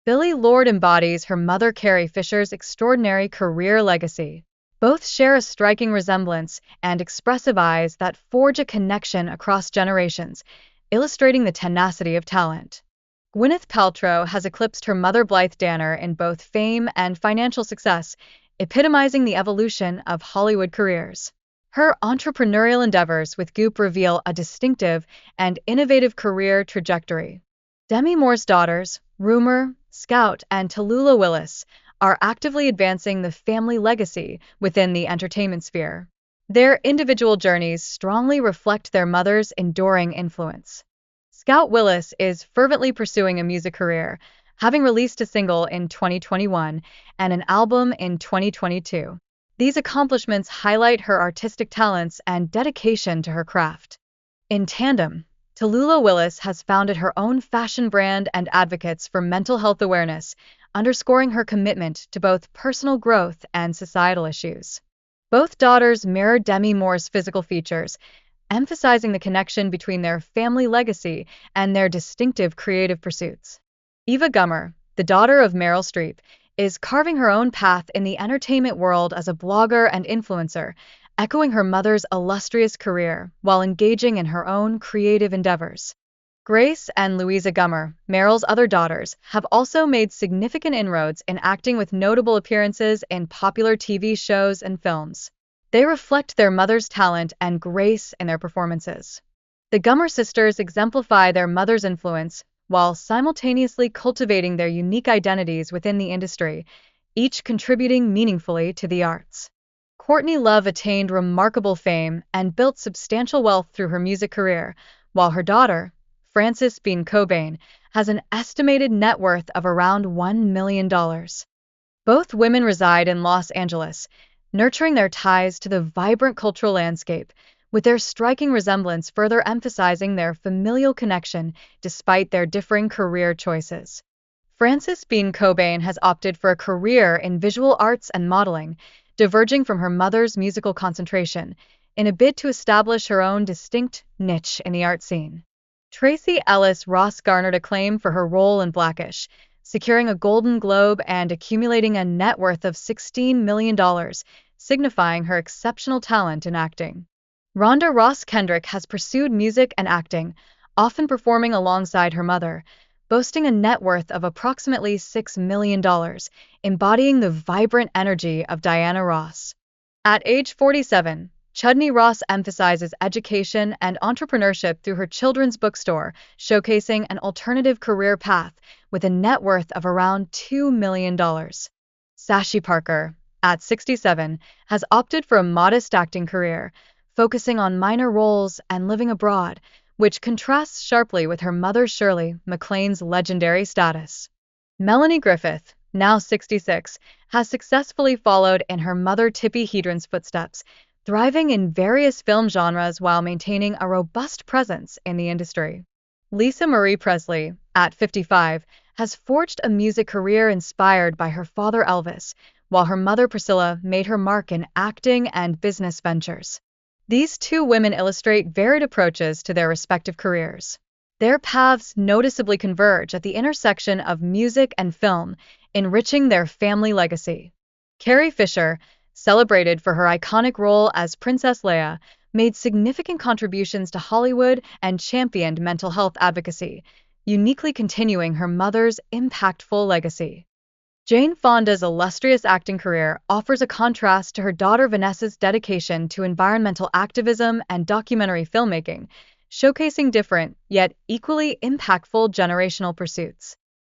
Billie Lourd embodies her mother Carrie Fisher's extraordinary career legacy. Both share a striking resemblance and expressive eyes that forge a connection across generations, illustrating the tenacity of talent. Gwyneth Paltrow has eclipsed her mother Blythe Danner in both fame and financial success, epitomizing the evolution of Hollywood careers. Her entrepreneurial endeavors with Goop reveal a distinctive and innovative career trajectory. Demi Moore's daughters, Rumor, Scout, and Tallulah Willis, are actively advancing the family legacy within the entertainment sphere. Their individual journeys strongly reflect their mother's enduring influence. Scout Willis is fervently pursuing a music career, having released a single in 2021 and an album in 2022. These accomplishments highlight her artistic talents and dedication to her craft. In tandem, Tallulah Willis has founded her own fashion brand and advocates for mental health awareness, underscoring her commitment to both personal growth and societal issues. Both daughters mirror Demi Moore's physical features, emphasizing the connection between their family legacy and their distinctive creative pursuits. Eva Gummer, the daughter of Meryl Streep, is carving her own path in the entertainment world as a blogger and influencer, echoing her mother's illustrious career while engaging in her own creative endeavors. Grace and Louisa Gummer, Meryl's other daughters, have also made significant inroads in acting with notable appearances in popular TV shows and films. They reflect their mother's talent and grace in their performances. The Gummer sisters exemplify their mother's influence while simultaneously cultivating their unique identities within the industry, each contributing meaningfully to the arts. Courtney Love attained remarkable fame and built substantial wealth through her music career, while her daughter, Frances Bean Cobain, has an estimated net worth of around $1 million. Both women reside in Los Angeles, nurturing their ties to the vibrant cultural landscape, with their striking resemblance further emphasizing their familial connection despite their differing career choices. Frances Bean Cobain has opted for a career in visual arts and modeling, diverging from her mother's musical concentration, in a bid to establish her own distinct niche in the art scene. Tracee Ellis Ross garnered acclaim for her role in Blackish, securing a Golden Globe and accumulating a net worth of $16 million, signifying her exceptional talent in acting. Rhonda Ross Kendrick has pursued music and acting, often performing alongside her mother, boasting a net worth of approximately $6 million, embodying the vibrant energy of Diana Ross. At age 47, Chudney Ross emphasizes education and entrepreneurship through her children's bookstore, showcasing an alternative career path with a net worth of around $2 million. Sashi Parker, at 67, has opted for a modest acting career, focusing on minor roles and living abroad, which contrasts sharply with her mother Shirley MacLaine's legendary status. Melanie Griffith, now 66, has successfully followed in her mother Tippi Hedren's footsteps, thriving in various film genres while maintaining a robust presence in the industry. Lisa Marie Presley, at 55, has forged a music career inspired by her father Elvis, while her mother Priscilla made her mark in acting and business ventures. These two women illustrate varied approaches to their respective careers. Their paths noticeably converge at the intersection of music and film, enriching their family legacy. Carrie Fisher, celebrated for her iconic role as Princess Leia, made significant contributions to Hollywood and championed mental health advocacy, uniquely continuing her mother's impactful legacy. Jane Fonda's illustrious acting career offers a contrast to her daughter Vanessa's dedication to environmental activism and documentary filmmaking, showcasing different, yet equally impactful generational pursuits.